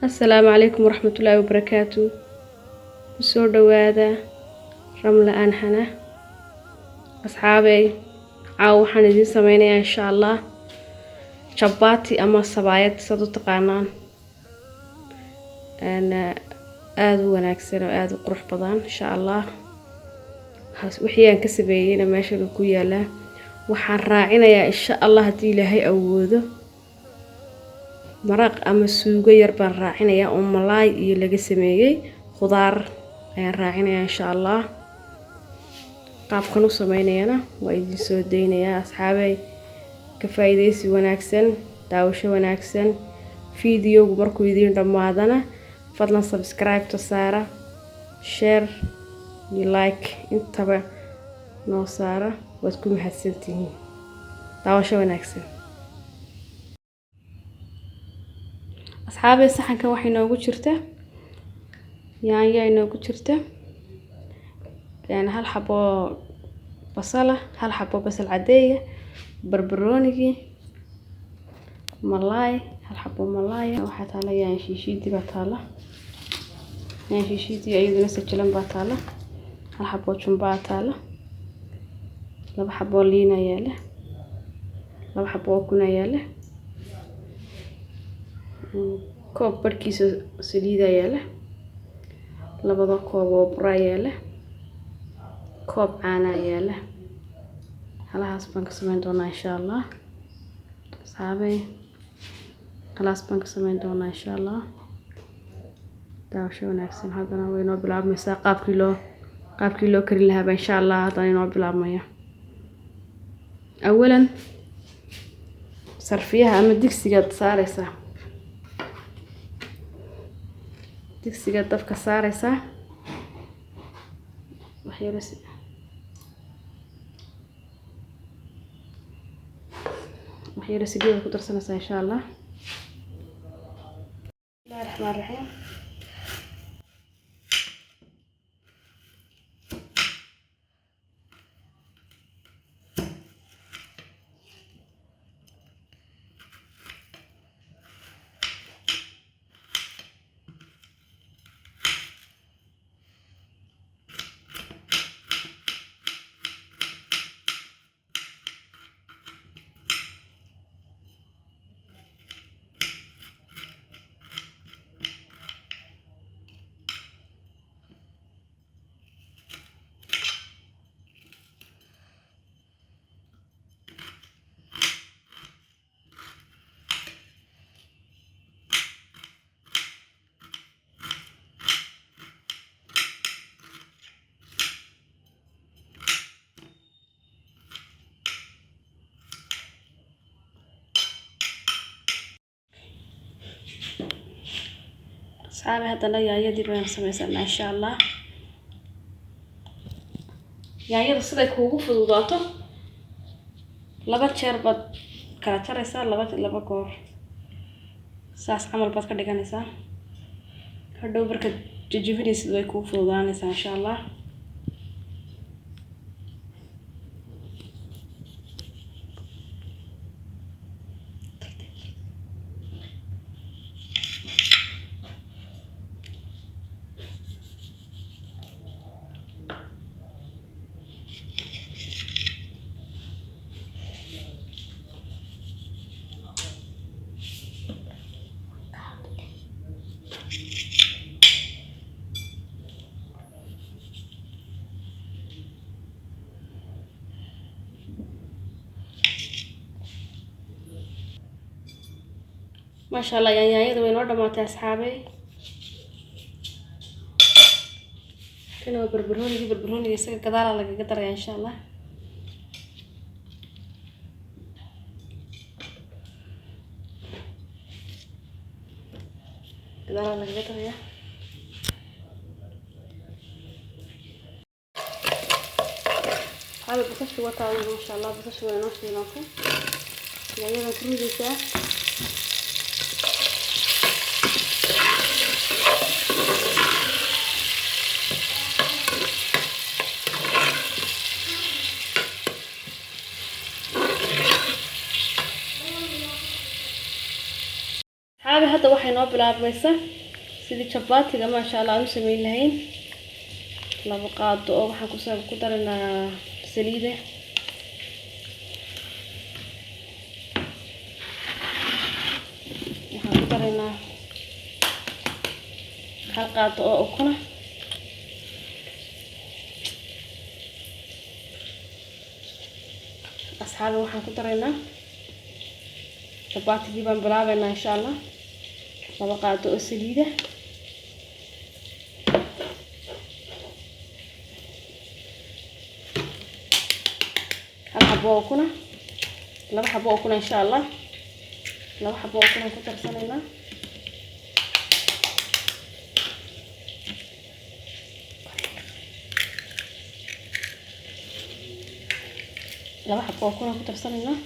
السلام عليكم ورحمة الله وبركاته. soo dhawaada ramla aan xana asxaabay waxaan idin sameynayaa insha Allah chapati ama sabayad sida taqaanaan aad u wanaagsan oo aad u qurux badan insha Allah wixii aan ka sameeyayna meesha ku yaala waxaan raacinayaa insha Allah hadii Ilaahay awoodo maraq ama suugo yar baan raacinayaa oo malaay iyo laga sameeyay khudaar ayaan raacinayaa insha Allah qaabkan u sameynayna waa idin soo deynayaa asxaabay ka faa'iideysi wanaagsan daawasho wanaagsan fiidiyowga markuu idin dhamaadana fadlan subscribe to saara share iyo like intaba noo saara waad ku mahadsantihiin daawasho wanaagsan asxaabay saxanka waxa inoogu jirta yaanyo inoogu jirta hal xabo basala hal xabo basal cadeeya barbaroonigi malaay hal xabo malaay waxa taala yaan shiishidi ba taala yaan shiishidi ayaduna sajalan ba taala hal xabo jumba taala laba xabo liin yaala laba xabo kuna yaala koob barkiisa saliid yaala labada koob oo bura yaala koob caana yaala halaas baan ka sameyn doonaa insha Allah saabay halaas baan ka sameyn doonaa insha Allah daawasho wanaagsan hadana way noo bilaabmaysaa qaabkii loo karin lahaa insha Allah hadana inoo bilaabmaya awalan sarfiyaha ama digsiga saaraysa digsiga dabka saaraysa waxyar saliid ku darsanaysaa insha Allah bismillahir rahmaanir rahiim saame hadana yaayadii baan sameeysanaa insha Allah yaayada sida kuugu fududaato laba jeer bad kala jaraysaa laba goor saas camal bad ka dhiganaysaa hadhow marka jajabinaysid way kuugu fududaanaysaa insha Allah ما شاء الله yaanyada way noo dhamaatay asxaabay kana barbarooniga isaga gadaal laga daray insha Allah gadaal laga daray hal basasha wata ma sha Allah basasha way noo shiilanay yaanyada kurudaysa asxaabi hadda waxay noo bilaabmaysaa sidii chapatiga ma sha Allah aan u sameyn lahayn. laba qaado oo waxaan ku daranaa saliid waxaan ku daranaa hal qaado oo ukuna asxaabi waxaan ku daranaa chapatigii baan bilaabaynaa insha Allah. laba qaado oo saliid hal xabo ukuna laba xabo ukuna insha Allah. laba xabo ukuna ku darsanaynaa laba xabo ukuna ku darsanaynaa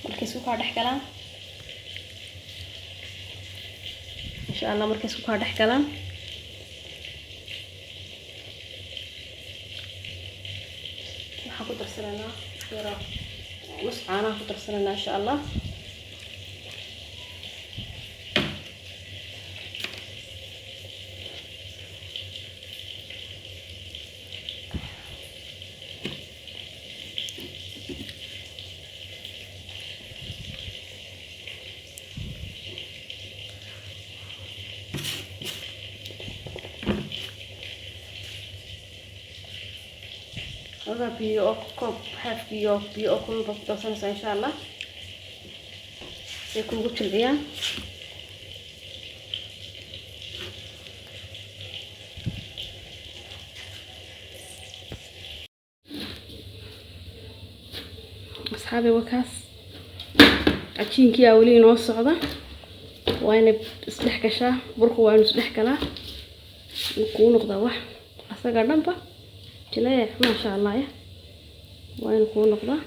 markay isku kala dhex galaan insha Allah. markay isku kala dhex galaan waxaan ku darsanaynaa yara nus caano ku darsanaynaa insha Allah. هذا بيو كوب حاف بيو كل بطاطس إن شاء الله يكون قلت العيان. أصحابي وكاس عشين كي أولين وصعدة وين سلح كشة بركو وين سلح كلا نكون نقطة واحد أسرع نبى تلاقي ما شاء الله يا وين نكون نقطة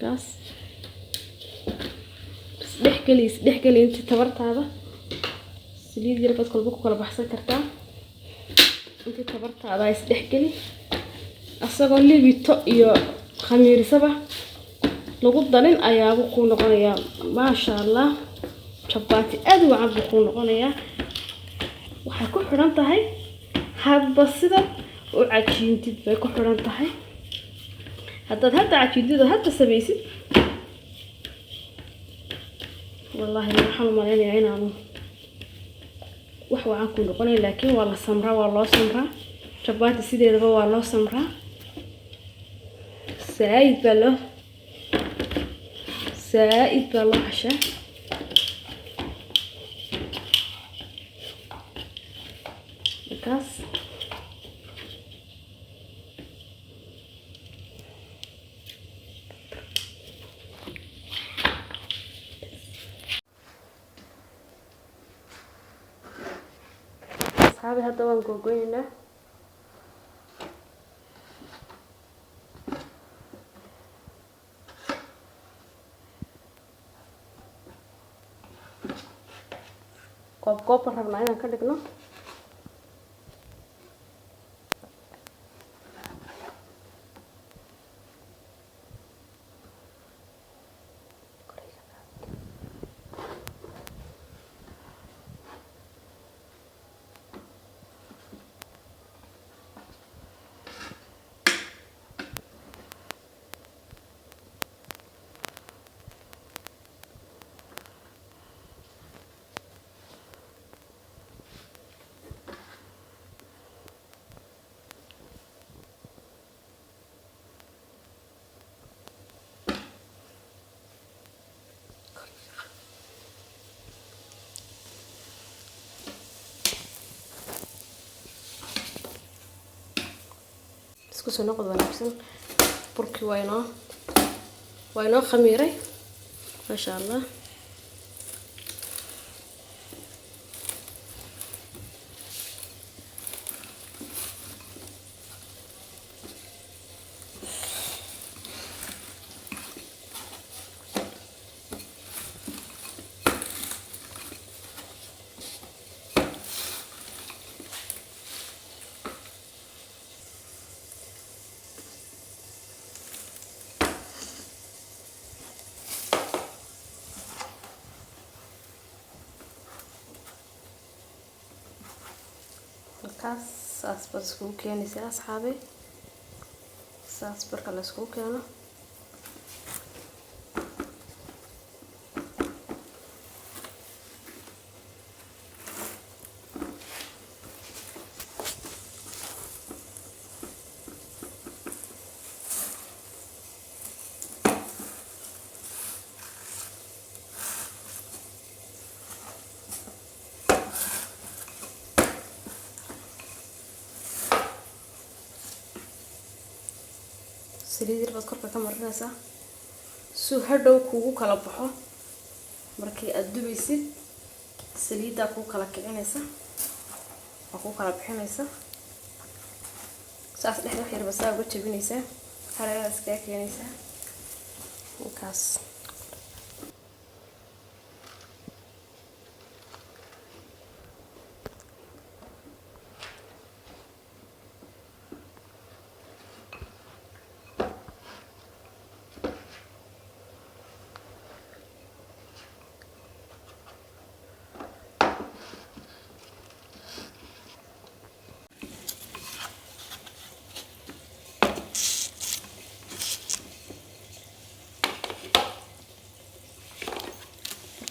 بس سلح كلي أنت تبرت هذا سليد يربط كل بكو كلا بحصل كرتا أنت تبرت هذا سلح كلي أسرع اللي بيتو خمير سبع لو قدرين أيا بكون نقطة ما شاء الله شباتي أدو عم بكون نقطة وحكون حرنت هاي حابة صدق وعجينتي بيكون حرنت هاي هذا عجينتي هذا سبيسي والله ما حلو مالين عين عنو وحوا عنكم نقولي لكن والله سمرة والله سمرة شباتي سيدي دبا والله سمرة سعيد بالله عشان كاس أصحابي هذا وان قوقينا كوب ربنا هنا كدقنا isku soo noqod wanaagsan burkii waa inoo khamiiray ma sha Allah. kaas saas bas isku keenaysa asxaabi saas barka la isku keeno saliid yar baad korka ka marinaysaa si hadhow kugu kala baxo markii aad dubaysid saliidda ku kala kicinaysa oo ku kala bixinaysa saas dhexda wax yar bas uga jabinaysaa hareeraha iska keenaysaa kaas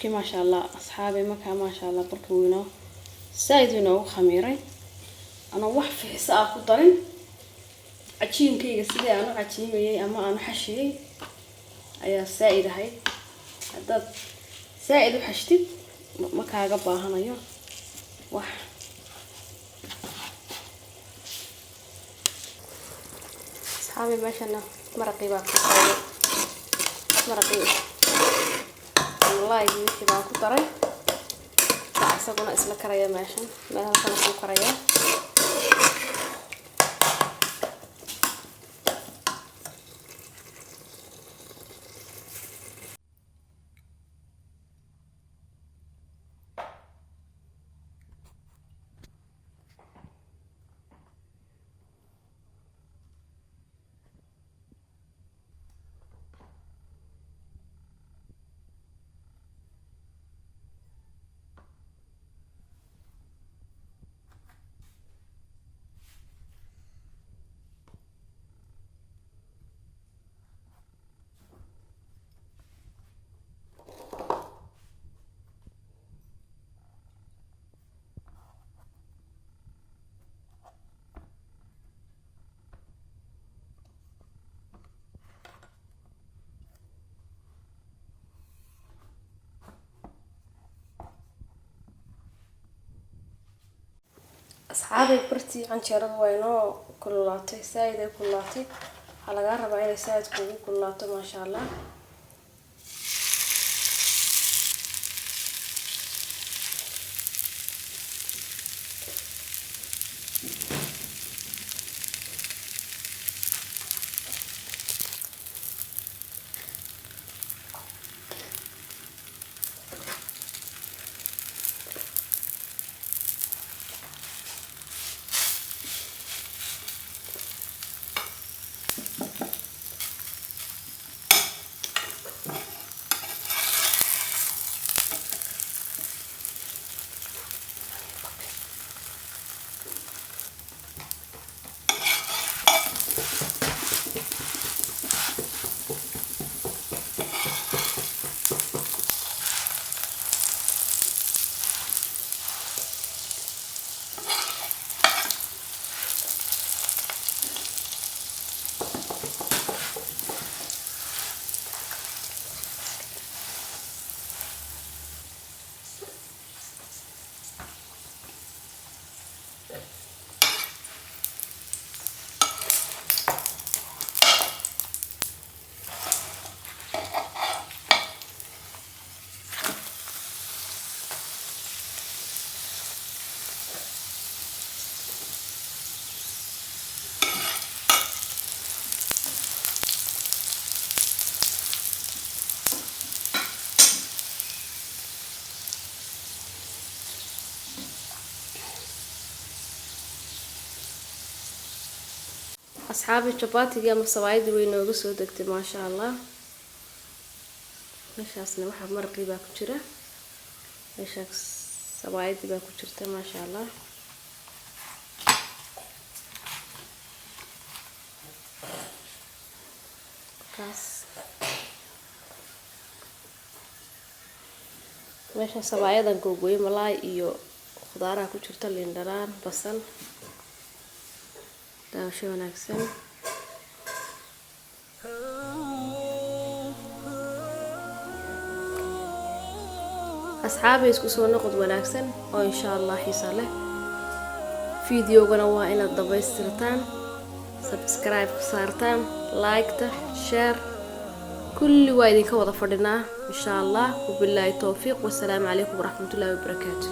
ما شاء الله أصحابي مكان ما شاء الله بركوينه سايدنا وخميري أنا وحف حساء قدرين عجين كي سيدي أنا عجين وياي أما أنا حشي أيا سائد هاي هذا سائد وحشتي مكان قباها أنا يوم وح أصحابي ما شاء الله مرقي باكو مرقي والله يجي بقى كتري تعصبنا اسمه كريه ماشي ما هو كان كريه أصحابي برتي عن شرب وينو كلاتي سايدة كلاتي على جرب عيني سايد كلاتي ما شاء الله أصحابي شباتي جام الصوايد وينو قصو دكتي ما شاء الله مش أصلا واحد مرقي باكو مش صوايد باكو ما شاء الله kaas meesha sabaayada googooy malaay iyo khudaaraha ku jirta liin dhanaan basal daawasho wanaagsan asxaabi isku soo noqod wanaagsan oo insha Allah xiisa leh fiidiyogana waa inaad dhameystirtaan subscribe ku saartaan like ta share kulli waa idinka wada fadhinaa insha Allah wabillahi tawfiiq wassalaamu calaykum waraxmatullaahi wabarakaatuh